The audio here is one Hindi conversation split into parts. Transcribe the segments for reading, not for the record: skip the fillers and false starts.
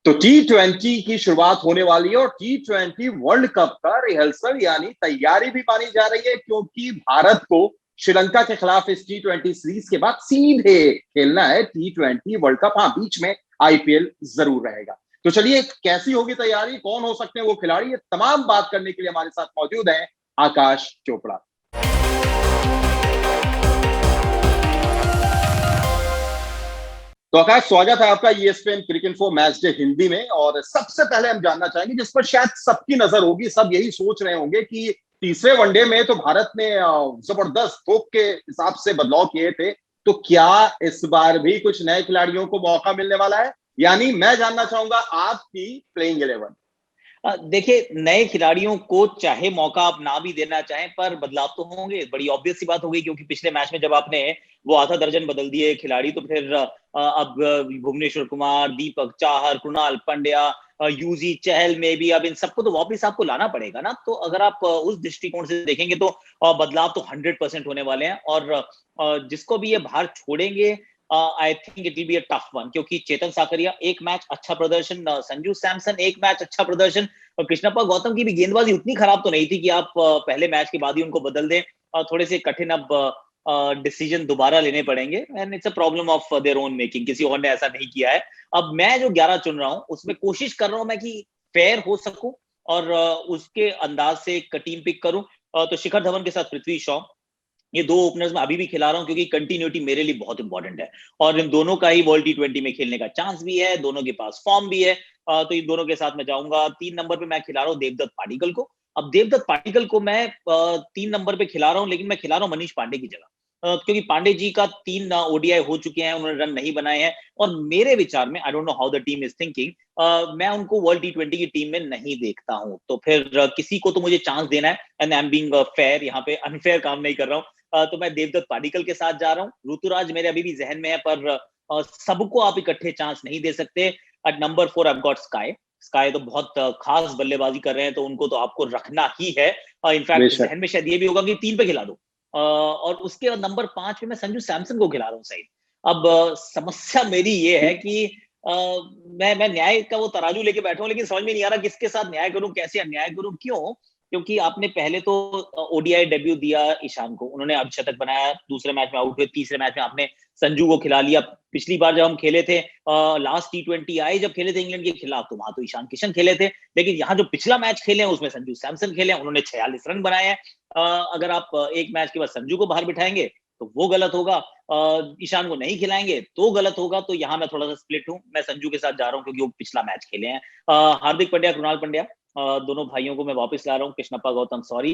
तो T20 की शुरुआत होने वाली है और T20 वर्ल्ड कप का रिहर्सल यानी तैयारी भी मानी जा रही है, क्योंकि भारत को श्रीलंका के खिलाफ इस T20 सीरीज के बाद सीधे खेलना है T20 वर्ल्ड कप। हाँ, बीच में IPL जरूर रहेगा। तो चलिए, कैसी होगी तैयारी, कौन हो सकते हैं वो खिलाड़ी, ये तमाम बात करने के लिए हमारे साथ मौजूद हैं आकाश चोपड़ा। तो आकाश, स्वागत है आपका ESPN cricket info match day Hindi में। और सबसे पहले हम जानना चाहेंगे, जिस पर शायद सबकी नजर होगी, सब यही सोच रहे होंगे कि तीसरे वनडे में तो भारत ने जबरदस्त थोक के हिसाब से बदलाव किए थे, तो क्या इस बार भी कुछ नए खिलाड़ियों को मौका मिलने वाला है? यानी मैं जानना चाहूंगा आपकी प्लेइंग 11। देखिए, नए खिलाड़ियों को चाहे मौका आप ना भी देना चाहें, पर बदलाव तो होंगे। बड़ी ऑब्वियस सी बात हो गई, क्योंकि पिछले मैच में जब आपने वो आधा दर्जन बदल दिए खिलाड़ी, तो फिर अब भुवनेश्वर कुमार, दीपक चाहर, कृणाल पंड्या, यूजी चहल में भी अब इन सबको तो वापस आपको लाना पड़ेगा ना। तो अगर आप उस दृष्टिकोण से देखेंगे तो बदलाव तो 100% होने वाले हैं। और जिसको भी ये बाहर छोड़ेंगे, I think it will be a tough one, क्योंकि चेतन साकरिया एक मैच अच्छा प्रदर्शन, संजू सैमसन एक मैच अच्छा प्रदर्शन, और कृष्णप्पा गौतम की भी गेंदबाजी उतनी खराब तो नहीं थी कि आप पहले मैच के बाद ही उनको बदल दें। थोड़े से कठिन अब डिसीजन दोबारा लेने पड़ेंगे, and it's a problem of their own making. किसी और ने ऐसा नहीं किया है। अब मैं जो 11 चुन रहा हूं, उसमें कोशिश कर रहा हूं मैं कि फेयर हो सकूं और उसके अंदाज से एक टीम पिक करूं। तो शिखर धवन के साथ पृथ्वी शॉ, ये दो ओपनर्स में अभी भी खिला रहा हूं, क्योंकि कंटिन्यूटी मेरे लिए बहुत इंपॉर्टेंट है। और इन दोनों का ही वर्ल्ड T20 में खेलने का चांस भी है, दोनों के पास फॉर्म भी है। तो इन दोनों के साथ मैं जाऊंगा। 3 नंबर पे मैं खिला रहा हूँ देवदत्त पाडिक्कल को। अब देवदत्त पाडिक्कल को मैं 3 नंबर पे खिला रहा हूँ, लेकिन मैं खिला रहा हूँ मनीष पांडे की जगह, क्योंकि पांडे जी का 3 ODI हो चुके हैं, उन्होंने रन नहीं बनाए हैं। और मेरे विचार में, I don't know how the team is thinking, मैं उनको वर्ल्ड T20 की टीम में नहीं देखता हूं। तो फिर किसी को तो मुझे चांस देना है, and I am being fair, यहाँ पे अनफेयर काम नहीं कर रहा हूँ। तो मैं देवदत्त पाडिक्कल के साथ जा रहा हूँ। ऋतुराज मेरे अभी भी जहन में है, पर सबको आप इकट्ठे चांस नहीं दे सकते। At number 4 I got Sky. Sky तो बहुत खास बल्लेबाजी कर रहे हैं, तो उनको तो आपको रखना ही है। इनफैक्ट जहन में शायद ये भी होगा कि 3 पे खिला दो। और उसके बाद नंबर 5 पे मैं संजू सैमसन को खिला रहा हूँ सही। अब समस्या मेरी ये है कि मैं न्याय का वो तराजू लेके बैठा हूँ, लेकिन समझ में नहीं आ रहा किसके साथ न्याय करूं, कैसे अन्याय करूं। क्यों? क्योंकि आपने पहले तो ODI डेब्यू दिया ईशान को, उन्होंने अर्धशतक बनाया, दूसरे मैच में आउट हुए, तीसरे मैच में आपने संजू को खिला लिया। पिछली बार जब हम खेले थे, लास्ट T20 आई जब खेले थे इंग्लैंड के खिलाफ, तो वहां तो ईशान किशन खेले थे। लेकिन यहाँ जो पिछला मैच खेले हैं उसमें संजू सैमसन खेले हैं, उन्होंने 46 रन बनाए हैं। अगर आप एक मैच के बाद संजू को बाहर बिठाएंगे तो वो गलत होगा, ईशान को नहीं खिलाएंगे तो गलत होगा। तो यहाँ मैं थोड़ा सा स्प्लिट हूँ, मैं संजू के साथ जा रहा हूँ, क्योंकि वो पिछला मैच खेले हैं। हार्दिक पांड्या, कृणाल पांड्या, दोनों भाइयों को मैं वापस ला रहा हूँ। कृष्णप्पा गौतम सॉरी।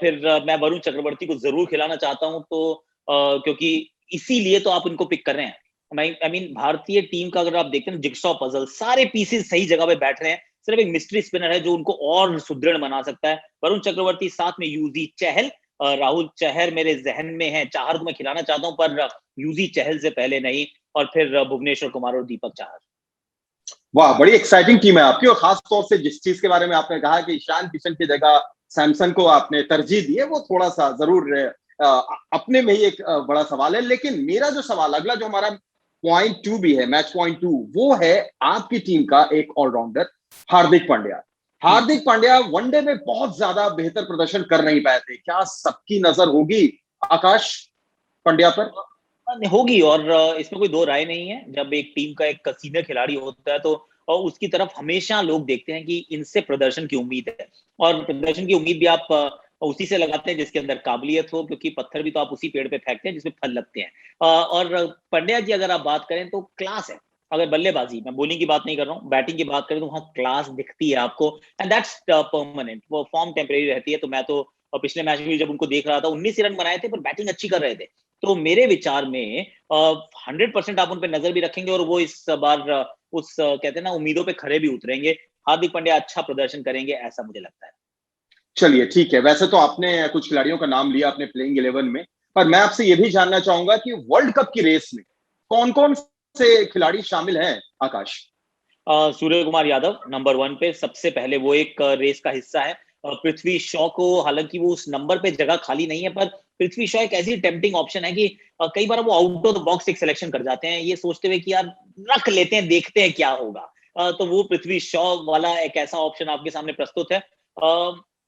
फिर मैं वरुण चक्रवर्ती को जरूर खिलाना चाहता हूँ, तो क्योंकि इसीलिए तो आप इनको पिक कर रहे हैं। आई मीन भारतीय टीम का अगर आप देखते हैं, जिक्सॉ पजल, सारे पीसेस सही जगह पे बैठ रहे हैं। सिर्फ एक मिस्ट्री स्पिनर है जो उनको और सुदृढ़ बना सकता है। वरुण चक्रवर्ती, साथ में यूजी चहल, राहुल चहर मेरे जहन में है। चाहर को मैं खिलाना चाहता हूं, पर यूजी चहल से पहले नहीं। और फिर भुवनेश्वर कुमार और दीपक चाहर। वाह, बड़ी एक्साइटिंग टीम है आपकी। और खास तौर से जिस चीज के बारे में आपने कहा कि ईशान किशन की जगह सैमसन को आपने तरजीह दी है, वो थोड़ा सा जरूर अपने में ही एक बड़ा सवाल है। लेकिन मेरा जो सवाल अगला, जो हमारा पॉइंट 2 भी है, मैच पॉइंट 2, वो है आपकी टीम का एक ऑलराउंडर हार्दिक पांड्या। हार्दिक पांड्या वनडे में बहुत ज्यादा बेहतर प्रदर्शन कर नहीं पाए थे, क्या सबकी नजर होगी आकाश पांड्या पर? होगी, और इसमें कोई दो राय नहीं है। जब एक टीम का एक सीनियर खिलाड़ी होता है, तो उसकी तरफ हमेशा लोग देखते हैं कि इनसे प्रदर्शन की उम्मीद है। और प्रदर्शन की उम्मीद भी आप उसी से लगाते हैं जिसके अंदर काबिलियत हो, क्योंकि पत्थर भी तो आप उसी पेड़ पे फेंकते हैं जिसमें फल लगते हैं। और पंड्या की अगर आप बात करें तो क्लास है। अगर बल्लेबाजी, मैं बॉलिंग की बात नहीं कर रहा हूँ, बैटिंग की बात करें तो वहां क्लास दिखती है आपको, एंड दैट्स परमानेंट। वो फॉर्म टेम्परेरी रहती है। तो मैं तो पिछले मैच में जब उनको देख रहा था, 19 रन बनाए थे, पर बैटिंग अच्छी कर रहे थे। तो मेरे विचार में 100% आप उन पर नजर भी रखेंगे, और वो इस बार उस कहते हैं ना, उम्मीदों पे खरे भी उतरेंगे। हार्दिक पांड्या अच्छा प्रदर्शन करेंगे, ऐसा मुझे लगता है। चलिए ठीक है, वैसे तो आपने कुछ खिलाड़ियों का नाम लिया अपने प्लेइंग 11 में, पर मैं आपसे यह भी जानना चाहूंगा कि वर्ल्ड कप की रेस में कौन कौन से खिलाड़ी शामिल हैं आकाश? सूर्य कुमार यादव नंबर 1 पे सबसे पहले, वो एक रेस का हिस्सा है। पृथ्वी शॉ को, हालांकि वो उस नंबर पे जगह खाली नहीं है, पर पृथ्वी शॉ एक ऐसी टेम्पटिंग ऑप्शन है कि कई बार वो आउट ऑफ द बॉक्स एक सिलेक्शन कर जाते हैं, ये सोचते हुए कि यार रख लेते हैं, देखते हैं क्या होगा। तो वो पृथ्वी शॉ वाला एक ऐसा ऑप्शन आपके सामने प्रस्तुत है।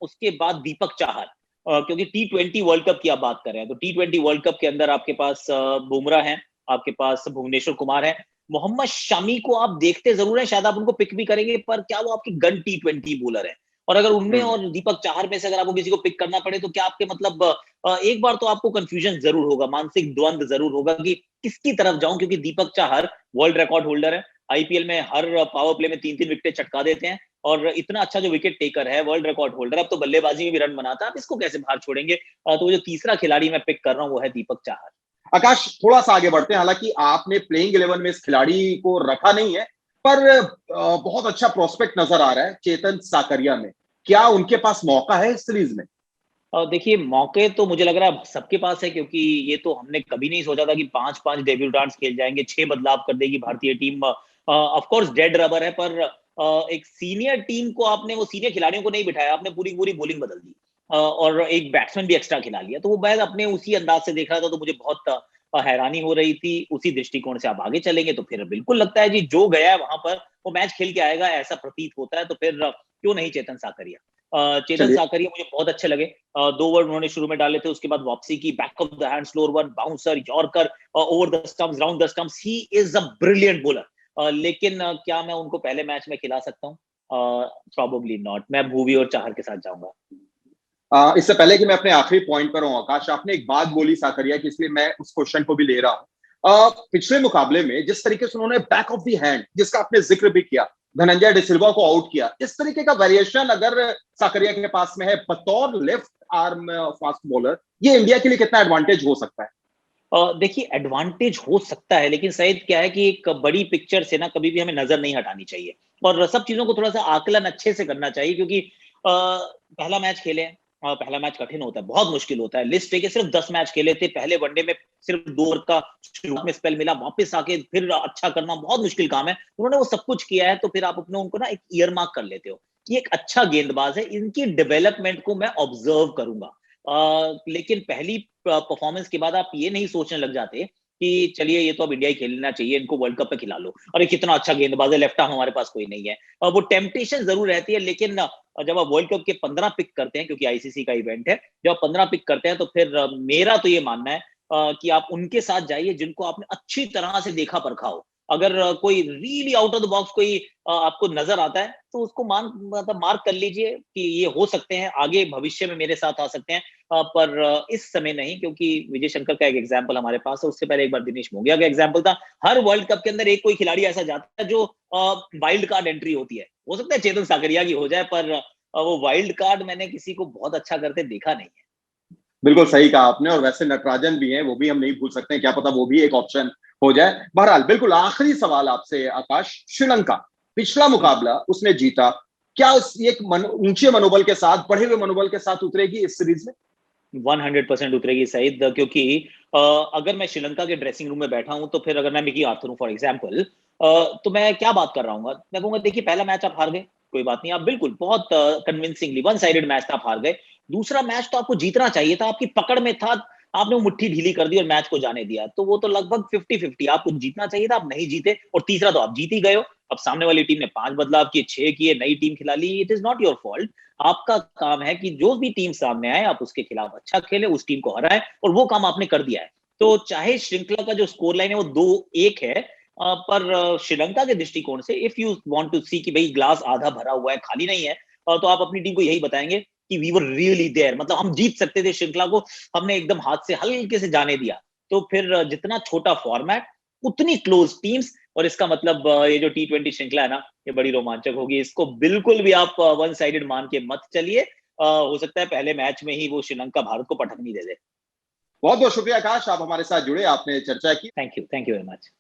उसके बाद दीपक चाहर, क्योंकि T20 वर्ल्ड कप की आप बात कर रहे हैं, तो T20 वर्ल्ड कप के अंदर आपके पास बुमराह है, आपके पास भुवनेश्वर कुमार है, मोहम्मद शमी को आप देखते जरूर है, शायद आप उनको पिक भी करेंगे, पर क्या वो आपकी गन T20 बॉलर है? और अगर उनमें और दीपक चाहर में से अगर आपको किसी को पिक करना पड़े तो क्या आपके मतलब एक बार तो आपको कंफ्यूजन जरूर होगा, मानसिक द्वंद जरूर होगा कि किसकी तरफ जाऊं, क्योंकि Deepak Chahar world record holder है, आईपीएल में हर पावर प्ले में 3-3 विकेट चटका देते हैं और इतना अच्छा जो विकेट टेकर है, वर्ल्ड रिकॉर्ड होल्डर, अब तो बल्लेबाजी में भी रन बनाता है, आप इसको कैसे बाहर छोड़ेंगे? तो वो जो तीसरा खिलाड़ी मैं पिक कर रहा हूं वो है दीपक चाहर। आकाश, थोड़ा सा आगे बढ़ते हैं। हालांकि आपने प्लेइंग 11 में इस खिलाड़ी को रखा नहीं है, पर बहुत अच्छा प्रोस्पेक्ट नजर आ रहा है चेतन साकरिया में। क्या उनके पास मौका है इस सीरीज में? देखिए, मौके तो मुझे लग रहा है सबके पास है, क्योंकि ये तो हमने कभी नहीं सोचा था कि 5-5 डेब्यूटेंट्स खेल जाएंगे, 6 बदलाव कर देगी भारतीय team. Of course dead rubber है, पर एक सीनियर टीम को आपने, वो सीनियर खिलाड़ियों को नहीं बिठाया, आपने पूरी पूरी बॉलिंग बदल दी और एक बैट्समैन भी एक्स्ट्रा खिला लिया। तो वो मैं अपने उसी अंदाज से देख रहा था, तो मुझे बहुत हैरानी हो रही थी। उसी दृष्टिकोण से आप आगे चलेंगे तो फिर बिल्कुल लगता है जी, जो गया है वहां पर वो मैच खेल के आएगा, ऐसा प्रतीत होता है। तो फिर क्यों नहीं चेतन साकरिया? चेतन चलिए, साकरिया मुझे बहुत अच्छे लगे। 2 ओवर उन्होंने शुरू में डाले थे, उसके बाद वापसी की, back of the hand slower one, bouncer, yorker, over the stumps, round the stumps, he is a brilliant bowler. लेकिन क्या मैं उनको पहले मैच में खिला सकता हूँ? Probably not. मैं भुवी और चाहर के साथ जाऊंगा। इससे पहले कि मैं अपने आखिरी पॉइंट पर हूं आकाश, आपने एक बात बोली साकरिया की, इसलिए मैं उस क्वेश्चन को भी ले रहा हूं। पिछले मुकाबले में जिस तरीके से उन्होंने बैक ऑफ द हैंड, जिसका आपने जिक्र भी किया, धनंजय डिसिल्वा को आउट किया, इस तरीके का वेरिएशन अगर साकरिया के पास में है बतौर लेफ्ट आर्म फास्ट बॉलर, ये इंडिया के लिए कितना एडवांटेज हो सकता है? देखिए, एडवांटेज हो सकता है, लेकिन सईद क्या है कि एक बड़ी पिक्चर से ना कभी भी हमें नजर नहीं हटानी चाहिए और सब चीजों को थोड़ा सा आकलन अच्छे से करना चाहिए, क्योंकि पहला मैच खेले हैं, पहला मैच कठिन होता है, बहुत मुश्किल होता है। लिस्ट के सिर्फ 10 मैच खेले थे, पहले वनडे में सिर्फ 2 ओवर का शुरुआत में स्पेल मिला, वापस आके फिर अच्छा करना बहुत मुश्किल काम है। उन्होंने वो सब कुछ किया है, तो फिर आप अपने उनको ना एक ईयर मार्क कर लेते हो कि एक अच्छा गेंदबाज है, इनकी डेवलपमेंट को मैं ऑब्जर्व करूंगा। लेकिन पहली परफॉर्मेंस के बाद आप ये नहीं सोचने लग जाते कि चलिए ये तो अब इंडिया ही खेलना चाहिए, इनको वर्ल्ड कप पे खिला लो, अरे कितना अच्छा गेंदबाज है, लेफ्ट आर्म हमारे पास कोई नहीं है। वो टेम्पटेशन जरूर रहती है, लेकिन जब आप वर्ल्ड कप के 15 पिक करते हैं, क्योंकि आईसीसी का इवेंट है, जब आप 15 पिक करते हैं तो फिर मेरा तो ये मानना है कि आप उनके साथ जाइए जिनको आपने अच्छी तरह से देखा परखा हो। अगर कोई really out of the box कोई आपको नजर आता है तो उसको मतलब मार्क कर लीजिए कि ये हो सकते हैं, आगे भविष्य में मेरे साथ आ सकते हैं। पर इस समय नहीं, क्योंकि विजय शंकर का एक एग्जाम्पल हमारे पास है, उससे पहले एक बार दिनेश मोंगिया का एग्जाम्पल था। हर वर्ल्ड कप के अंदर एक कोई खिलाड़ी ऐसा जाता है जो वाइल्ड कार्ड एंट्री होती है। हो सकता है चेतन साकरिया की हो जाए, पर वो वाइल्ड कार्ड मैंने किसी को बहुत अच्छा करते देखा नहीं है। बिल्कुल सही कहा आपने, और वैसे नटराजन भी हैं, वो भी हम नहीं भूल सकते हैं, क्या पता वो भी एक ऑप्शन हो जाए। बहरहाल, बिल्कुल आखिरी सवाल आपसे आकाश, श्रीलंका पिछला मुकाबला उसने जीता, क्या उस एक ऊंचे मनोबल के साथ, बढ़े हुए मनोबल के साथ उतरेगी इस सीरीज में? 100% उतरेगी सईद, क्योंकि अगर मैं श्रीलंका के ड्रेसिंग रूम में बैठा हूं, तो फिर अगर मैं मिकी आर्थर हूं फॉर एग्जांपल, तो मैं क्या बात कर रहा हूँ, मैं कहूंगा देखिए पहला मैच आप हार गए, कोई बात नहीं, आप बिल्कुल बहुत कन्विंसिंगली वन साइडेड मैच आप हार गए। दूसरा मैच तो आपको जीतना चाहिए था, आपकी पकड़ में था, आपने वो मुट्ठी ढीली कर दी और मैच को जाने दिया, तो वो तो लगभग 50-50 आपको जीतना चाहिए था, आप नहीं जीते। और तीसरा तो आप जीत ही गए हो। अब सामने वाली टीम ने 5 बदलाव किए, 6 किए, नई टीम खिला ली, it is not your fault. आपका काम है कि जो भी टीम सामने आए आप उसके खिलाफ अच्छा खेले, उस टीम को हराए, और वो काम आपने कर दिया है। तो चाहे श्रृंखला का जो स्कोर लाइन है वो 2-1 है, पर श्रीलंका के दृष्टिकोण से इफ यू वांट टू सी कि भाई ग्लास आधा भरा हुआ है, खाली नहीं है, तो आप अपनी टीम को यही बताएंगे कि वी वर रियली देयर, मतलब हम जीत सकते थे श्रृंखला को, हमने एकदम हाथ से हल्के से जाने दिया। तो फिर जितना छोटा फॉर्मेट उतनी क्लोज टीम्स, और इसका मतलब ये जो T20 श्रृंखला है ना, ये बड़ी रोमांचक होगी। इसको बिल्कुल भी आप वन साइडेड मान के मत चलिए। हो सकता है पहले मैच में ही वो श्रीलंका भारत को पटकनी दे दे। बहुत बहुत शुक्रिया आकाश, आप हमारे साथ जुड़े, आपने चर्चा की। Thank you very much.